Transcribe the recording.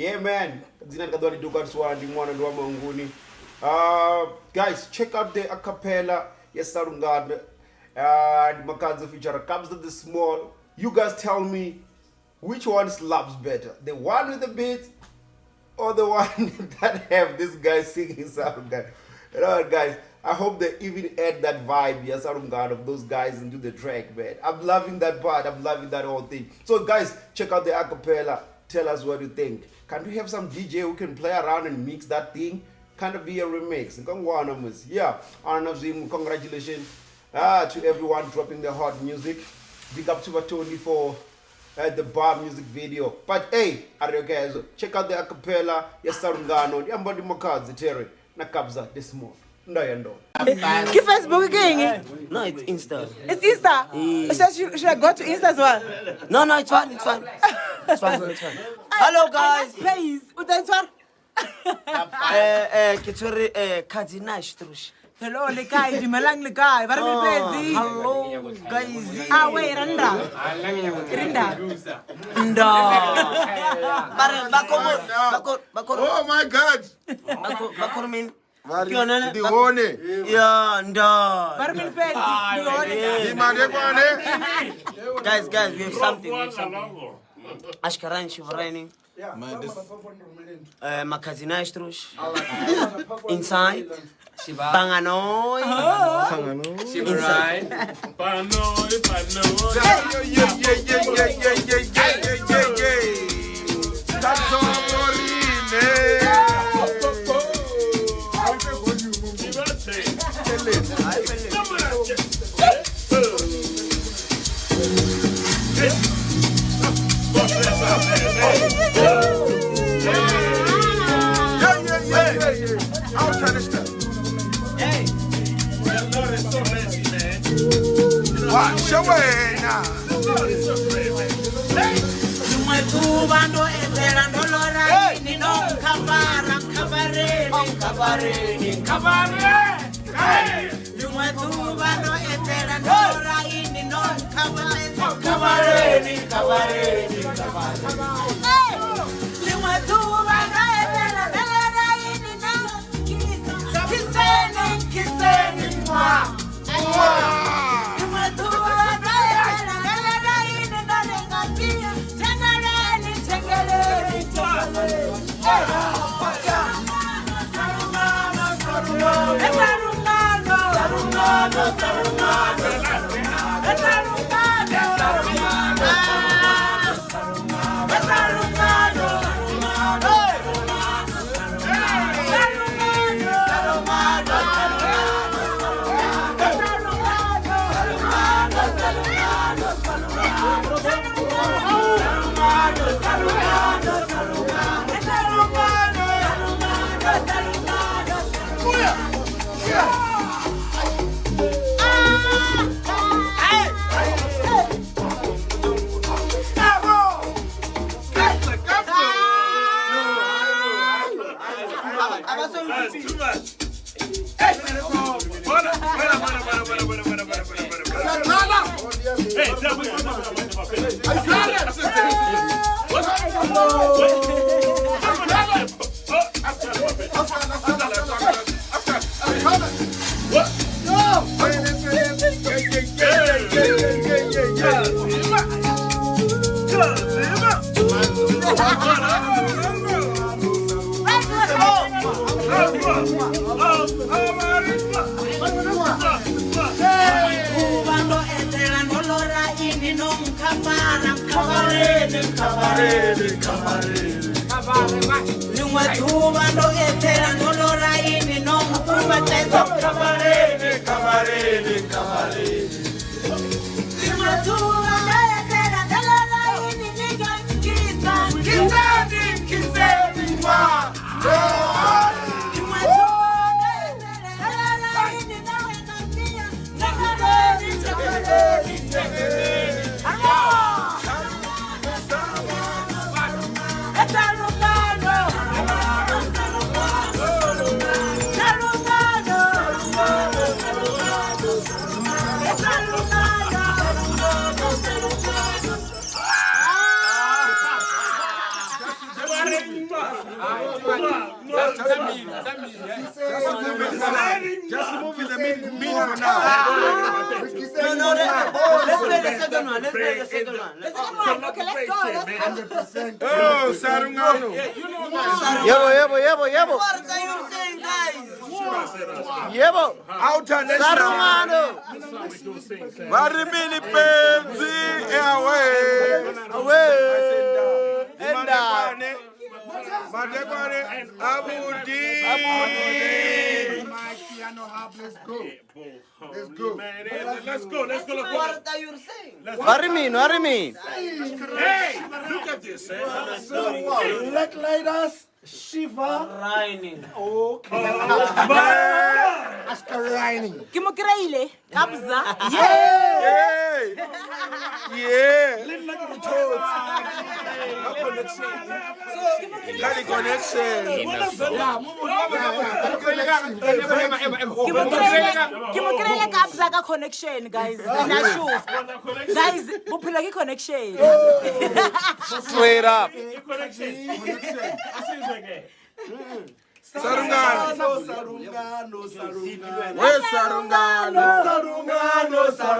Yeah, man. Guys, check out the acapella. Yes, Salungano. Makhadzi feature Kabza the Small. You guys tell me which one slaps better, the one with the beat or the one that have this guy singing Salungano. You know, guys, I hope they even add that vibe, yes, Salungano, of those guys into the track, man. I'm loving that part. I'm loving that whole thing. So, guys, check out the acapella. Tell us what you think. Can we have some DJ who can play around and mix that thing? Kind of be a remix. Yeah, congratulations to everyone dropping the hot music. Big up to Tony for the bar music video. But hey, guys, check out the acapella. Yes, Salungano, Yambadi Makhadzi, Terry, na Kabza the Small. Keep Facebook again. No, it's Insta. It's Insta? Yeah. Should I go to Insta as well? No, it's fine. It's fine. Hello, guys. Please. Hello, Lekai. Dimalang Lekai. Hello, guys. Wait, Randa. Oh my God. Guys, we have something. Ashkaran Shivrani. Makhadzi inside. Banganoi. Inside. I'll try this stuff. Hey, the Lord is so messy, man. Watch your way now. Just move in the middle for now. No, let's play the second one. Let's play the second one. Okay, let's go. Oh, Salungano. Yebo. What are you saying, guys? Yebo. Salungano. Marimini Penzi. Away. Madekwane. Abudi. Let's go. What are you saying? What do you mean? Hey, look at this. Black Lighters, Shiva. Raining. Kimukreile, Kabza. Kimukreile Kabza ka connection, guys. Guys, buphila ki connection. Straight up. Salungano. Where's Salungano? Salungano.